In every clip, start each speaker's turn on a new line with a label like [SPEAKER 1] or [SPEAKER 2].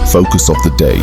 [SPEAKER 1] Focus of the day.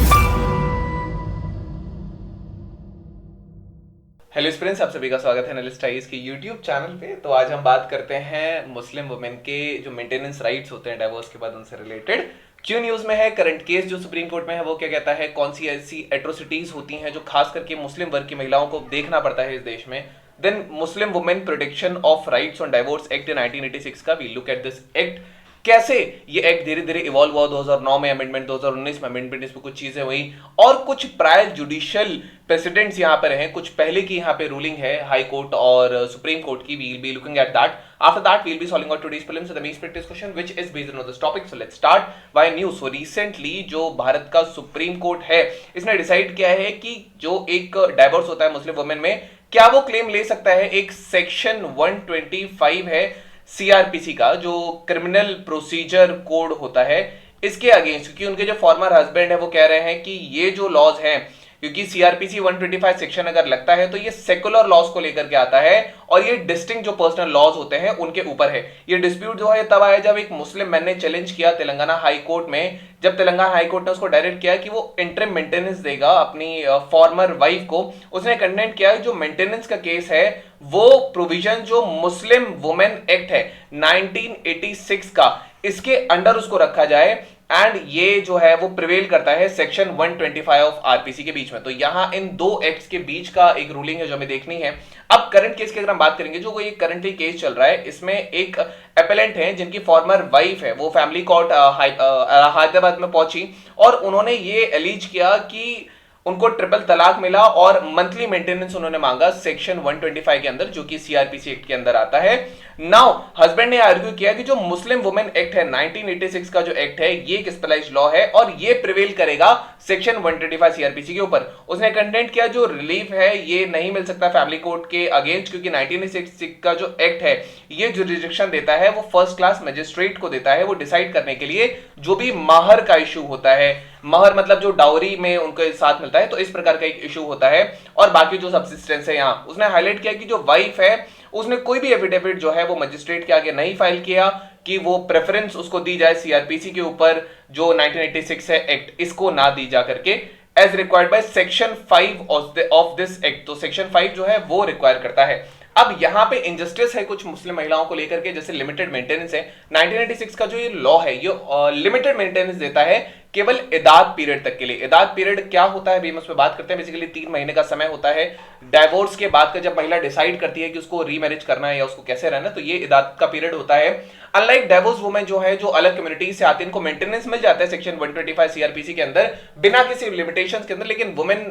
[SPEAKER 2] Hello friends, आप सभी का स्वागत है एनालिस्ट आईएएस के यूट्यूब चैनल पे। तो आज हम बात करते हैं मुस्लिम वुमेन के जो मेंटेनेंस राइट्स होते हैं डाइवोर्स के बाद उनसे रिलेटेड। क्यों न्यूज में है, करंट केस जो सुप्रीम कोर्ट में है वो क्या कहता है, कौन सी ऐसी एट्रोसिटीज होती हैं जो खास करके मुस्लिम वर्ग की महिलाओं को देखना पड़ता है इस देश में। Then Muslim women protection of rights on divorce act 1986 का we look at this act. कैसे ये एक्ट धीरे धीरे इवॉल्व हुआ, 2009 में अमेंडमेंट, 2019 में अमेंडमेंट, इसमें कुछ चीजें हुई और कुछ प्रायर जुडिशियल प्रेसिडेंट्स यहाँ पर हैं, कुछ पहले की यहाँ पे रूलिंग है हाई कोर्ट और सुप्रीम कोर्ट की। We will be looking at that. After that we will be solving out today's problems the mains practice question which is based on this topic. So let's start by news. So recently जो भारत का supreme court है इसने decide किया है कि जो एक divorce होता है मुस्लिम वुमेन में, क्या वो क्लेम ले सकता है एक सेक्शन 125 है सीआरपीसी का, जो क्रिमिनल प्रोसीजर कोड होता है, इसके अगेंस्ट। क्योंकि उनके जो फॉर्मर हस्बैंड है वो कह रहे हैं कि ये जो लॉज हैं, क्योंकि सीआरपीसी 125 सेक्शन अगर लगता है तो ये सेकुलर लॉज को लेकर के आता है और ये डिस्टिंक्ट जो पर्सनल लॉज होते हैं उनके ऊपर है। ये डिस्प्यूट जो है तब आया जब एक मुस्लिम मैन ने चैलेंज किया तेलंगाना हाई कोर्ट में, जब तेलंगाना हाई कोर्ट ने उसको डायरेक्ट किया कि वो इंटरिम मेंटेनेंस देगा अपनी फॉर्मर वाइफ को। उसने कंटेंट किया जो मेंटेनेंस का केस है वो प्रोविजन जो मुस्लिम वुमेन एक्ट है 1986 का, इसके अंडर उसको रखा जाए। एंड ये जो है वो प्रिवेल करता है सेक्शन 125 ऑफ आरपीसी के बीच में। तो यहां इन दो एक्ट्स के बीच का एक रूलिंग है जो हमें देखनी है। अब करंट केस की अगर हम बात करेंगे, जो ये करंटली केस चल रहा है, इसमें एक अपेलेंट है जिनकी फॉर्मर वाइफ है, वो फैमिली कोर्ट हैदराबाद में पहुंची और उन्होंने ये एलिज किया कि उनको ट्रिपल तलाक मिला और मंथली मेंटेनेंस उन्होंने मांगा सेक्शन 125 के अंदर, जो कि सीआरपीसी एक्ट के अंदर आता है। नाउ हस्बैंड ने आर्ग्यू किया कि जो मुस्लिम वुमेन एक्ट है 1986 का जो एक्ट है ये एक स्पेशलाइज्ड लॉ है और ये प्रिवेल करेगा सेक्शन 125 सीआरपीसी के ऊपर। उसने कंटेंट किया जो रिलीफ है ये नहीं मिल सकता फैमिली कोर्ट के अगेंस्ट, क्योंकि 1986 का जो एक्ट है ये जो रिजेक्शन देता है वो फर्स्ट क्लास मजिस्ट्रेट को देता है, वो डिसाइड करने के लिए जो भी महर का इशू होता है। महर मतलब जो डाउरी में उनके साथ मिलता है, तो इस प्रकार का एक इशू होता है। और बाकी जो सब्सिस्टेंस है, यहाँ उसने हाईलाइट किया कि जो वाइफ है उसने कोई भी एफिडेविट जो है वो मजिस्ट्रेट के आगे नहीं फाइल किया कि वो प्रेफरेंस उसको दी जाए सीआरपीसी के ऊपर, जो 1986 है एक्ट, इसको ना दी जा करके as required by section 5 of this act. तो सेक्शन 5 जो है वो रिक्वायर करता है। अब यहां पे इनजस्टिस है कुछ मुस्लिम महिलाओं को लेकर के, जैसे लिमिटेड मेंटेनेंस है। 1986 का जो ये लॉ है ये लिमिटेड मेंटेनेंस देता है केवल इदाद पीरियड तक के लिए। इदाद पीरियड क्या होता है भी हम उस पर बात करते हैं। बेसिकली 3 महीने का समय होता है डाइवोर्स के बाद का, जब महिला डिसाइड करती है कि उसको रीमैरिज करना है या उसको कैसे रहना है, तो ये इदाद का पीरियड होता है। अनलाइक डाइवोर्स वुमेन जो है, जो अलग कम्युनिटी से आती है, इनको मेंटेनेंस मिल जाता है सेक्शन 125 सीआरपीसी के अंदर बिना किसी लिमिटेशंस के अंदर। लेकिन वुमेन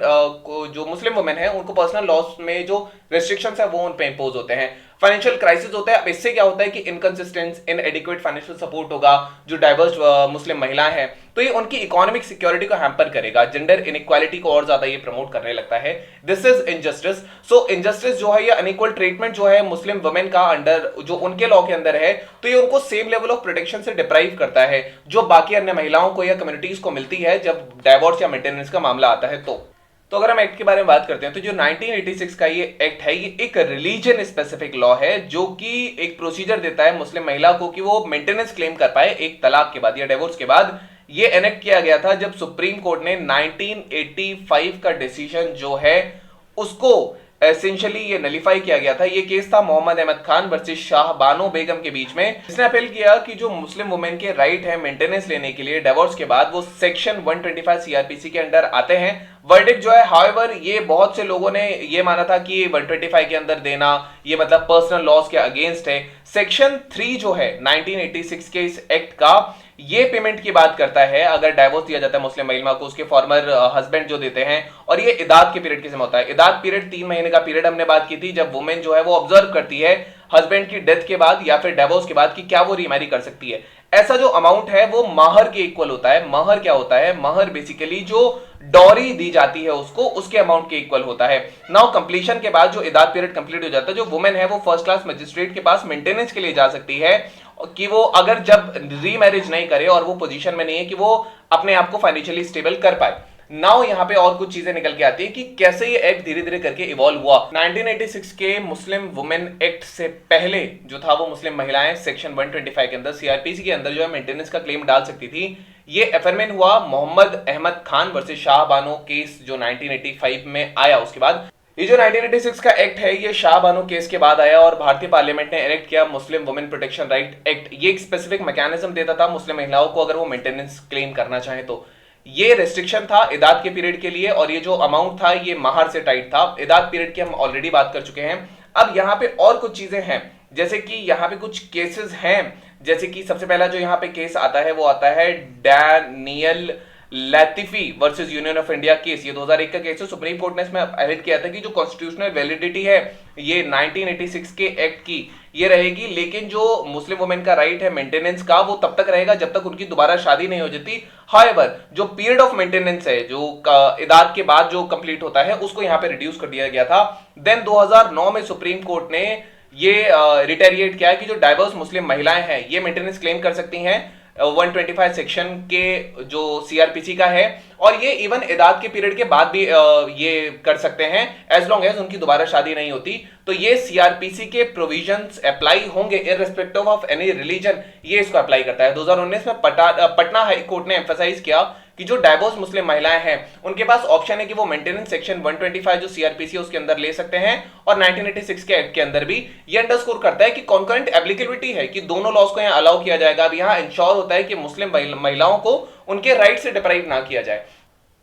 [SPEAKER 2] जो मुस्लिम वुमेन है उनको पर्सनल लॉस में जो रेस्ट्रिक्शंस है वो उन पे इंपोज होते हैं। फाइनेंशियल क्राइसिस होता है। अब इससे क्या होता है कि इनकंसिस्टेंस, इनएडिक्वेट फाइनेंशियल सपोर्ट होगा जो डाइवर्स मुस्लिम महिलाएं हैं, तो ये उनकी इकोनॉमिक सिक्योरिटी को हैम्पर करेगा, जेंडर इनइक्वालिटी को और ज्यादा ये प्रमोट करने लगता है। This is injustice. So injustice जो है, ये अनइक्वल ट्रीटमेंट जो है मुस्लिम वुमेन का अंडर जो उनके लॉ के अंदर है, तो ये उनको सेम लेवल ऑफ प्रोटेक्शन से डिप्राइव करता है जो बाकी अन्य महिलाओं को या कम्युनिटीज को मिलती है जब डाइवोर्स या मेंटेनेंस का मामला आता है। तो अगर हम एक्ट के बारे में बात करते हैं तो जो 1986 का ये एक्ट है ये एक रिलीजन स्पेसिफिक लॉ है, जो कि एक प्रोसीजर देता है मुस्लिम महिला को कि वो मेंटेनेंस क्लेम कर पाए एक तलाक के बाद या डिवोर्स के बाद। ये एनेक्ट किया गया था जब सुप्रीम कोर्ट ने 1985 का डिसीजन जो है उसको एसेंशियली ये नलीफाई किया गया था। ये केस था मोहम्मद अहमद खान वर्सेस शाह बानो बेगम के बीच में। इसने अपील किया कि जो मुस्लिम वुमेन के राइट है मेंटेनेंस लेने के लिए डिवोर्स के बाद, वो सेक्शन 125 सीआरपीसी के अंडर आते हैं। वर्डिक्ट जो है, हाउएवर, ये बहुत से लोगों ने ये माना था कि 125 के अंदर देना ये मतलब पर्सनल लॉस के अगेंस्ट है। सेक्शन 3 जो है 1986 के इस एक्ट का, ये पेमेंट की बात करता है अगर डाइवोर्स दिया जाता है मुस्लिम महिला को, उसके फॉर्मर हस्बैंड जो देते हैं। और ये इदाद के पीरियड के समय होता है। इदाद पीरियड 3 महीने का पीरियड हमने बात की थी, जब वुमेन जो है वो ऑब्जर्व करती है हस्बैंड की डेथ के बाद या फिर डिवोर्स के बाद कि क्या वो रीमैरी कर सकती है। ऐसा जो अमाउंट है वो महर के इक्वल होता है। महर क्या होता है? महर बेसिकली जो डॉरी दी जाती है उसको, उसके अमाउंट के इक्वल होता है। नाउ कंप्लीशन के बाद जो इदाद पीरियड कंप्लीट हो जाता है, जो वुमेन है वो फर्स्ट क्लास मजिस्ट्रेट के पास मेंटेनेंस के लिए जा सकती है कि वो अगर जब रीमैरिज नहीं करे और वो पोजीशन में नहीं है कि वो अपने आप को फाइनेंशियली स्टेबल कर पाए। नाउ यहाँ पे और कुछ चीजें निकल के आती है कि कैसे ये एक्ट धीरे धीरे करके इवॉल्व हुआ। 1986 के मुस्लिम वुमेन एक्ट से पहले जो था वो मुस्लिम महिलाएं सेक्शन 125 के अंदर सीआरपीसी के अंदर जो है मेंटेनेंस का क्लेम डाल सकती थी। ये एफरमेन हुआ मोहम्मद अहमद खान वर्सेस शाह बानो केस जो 1985 में आया। उसके बाद ये जो 1986 का एक्ट है ये शाह बानो केस के बाद आया और भारतीय पार्लियामेंट ने इलेक्ट किया मुस्लिम वुमेन प्रोटेक्शन राइट एक्ट। ये एक स्पेसिफिक मैकेनिज्म देता था मुस्लिम महिलाओं को अगर वो मेंटेनेंस क्लेम करना चाहे तो। ये रेस्ट्रिक्शन था इदाद के पीरियड के लिए और ये जो अमाउंट था ये महार से टाइट था। इदाद पीरियड की हम ऑलरेडी बात कर चुके हैं। अब यहाँ पे और कुछ चीजें हैं जैसे कि यहाँ पे कुछ केसेस हैं, जैसे कि सबसे पहला जो यहाँ पे केस आता है वो आता है Daniel Latifi versus Union of India case. ये 2001 का केस है। सुप्रीम कोर्ट ने इसमें हाईलाइट किया था कि जो कॉन्स्टिट्यूशनल वैलिडिटी है ये 1986 के एक्ट की ये रहेगी, लेकिन जो मुस्लिम वुमेन का राइट है मेंटेनेंस का वो तब तक रहेगा जब तक उनकी दोबारा शादी नहीं हो जाती। हाउएवर जो पीरियड ऑफ मेंटेनेंस है जो इदाद के बाद जो कंप्लीट होता है उसको यहाँ पे रिड्यूस कर दिया गया था। देन 2009 में सुप्रीम कोर्ट ने ये रिटेरिएट किया कि जो डाइवर्स मुस्लिम महिलाएं हैं ये मेंटेनेंस क्लेम कर सकती हैं 125 सेक्शन के जो सीआरपीसी का है, और ये इवन इदाद के पीरियड के बाद भी ये कर सकते हैं एज लॉन्ग एज उनकी दोबारा शादी नहीं होती। तो ये सीआरपीसी के प्रोविजंस अप्लाई होंगे इररिस्पेक्टिव ऑफ एनी रिलीजन, ये इसको अप्लाई करता है। 2019 में पटना हाई कोर्ट ने एम्फसाइज किया कि जो डाइवोर्स मुस्लिम महिलाएं हैं उनके पास ऑप्शन है कि वो मेंटेनेंस सेक्शन 125 जो सीआरपीसी है उसके अंदर ले सकते हैं, और 1986 के एक्ट के अंदर भी ये अंडरस्कोर करता है कि कॉन्करेंट एप्लीकेबिलिटी है कि दोनों लॉज को यहाँ अलाउ किया जाएगा। अब यहाँ इंश्योर होता है कि मुस्लिम महिलाओं को उनके राइट से डिप्राइव ना किया जाए।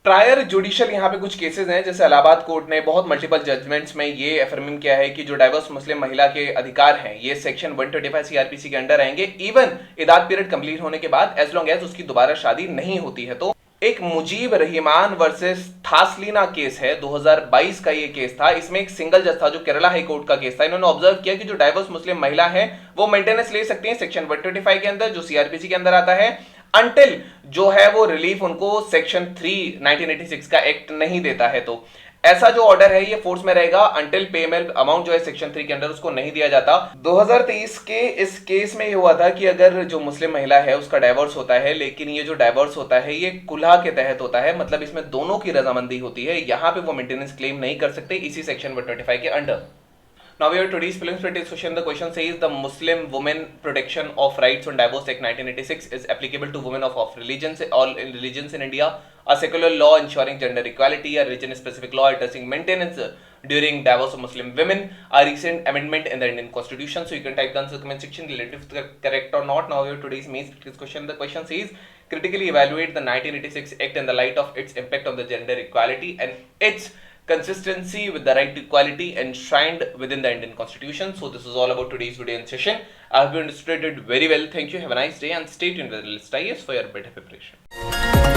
[SPEAKER 2] प्रायर जुडिशियल यहाँ पे कुछ केसेस हैं, जैसे इलाहाबाद कोर्ट ने बहुत मल्टीपल जजमेंट्स में ये अफर्मिंग किया है कि जो डाइवर्स मुस्लिम महिला के अधिकार हैं ये सेक्शन 125 सीआरपीसी के अंडर आएंगे इवन इदाद पीरियड कंप्लीट होने के बाद एज लॉन्ग एज उसकी दोबारा शादी नहीं होती है। तो एक मुजीब रहमान वर्सेस थासलीना केस है 2022 का ये केस था। इसमें एक सिंगल जज था जो केरला हाई कोर्ट का केस था। इन्होंने ऑब्जर्व किया कि जो डाइवर्स मुस्लिम महिला है वो मेंटेनेंस ले सकती है सेक्शन 125 के अंदर जो सीआरपीसी के अंदर आता है, अनटिल जो है वो रिलीफ उनको सेक्शन 3 1986 का एक्ट नहीं देता है। तो ऐसा जो ऑर्डर है ये फोर्स में रहेगा अनटिल पेमेबल अमाउंट जो है सेक्शन 3 के अंदर उसको नहीं दिया जाता। 2023 के इस केस में ये हुआ था कि अगर जो मुस्लिम महिला है उसका डाइवोर्स होता है, लेकिन ये जो डाइवोर्स होता है ये कुल्हा के तहत होता है, मतलब इसमें दोनों की रजामंदी होती है, यहाँ पे वो मेंटेनेंस क्लेम नहीं कर सकते इसी सेक्शन 125 के under. Now we have today's prelims discussion. The question says the Muslim Women Protection of Rights on Divorce Act 1986 is applicable to women of religions, all religions in India. A secular law ensuring gender equality, a religion-specific law addressing maintenance during divorce of Muslim women, a recent amendment in the Indian Constitution. So you can type down the comment section relative to correct or not. Now we have today's main discussion. The question says critically evaluate the 1986 Act in the light of its impact on the gender equality and its consistency with the right to equality enshrined within the Indian Constitution. So this is all about today's video and session. I hope you understood it very well. Thank you. Have a nice day and stay tuned with the list IAS for your better preparation.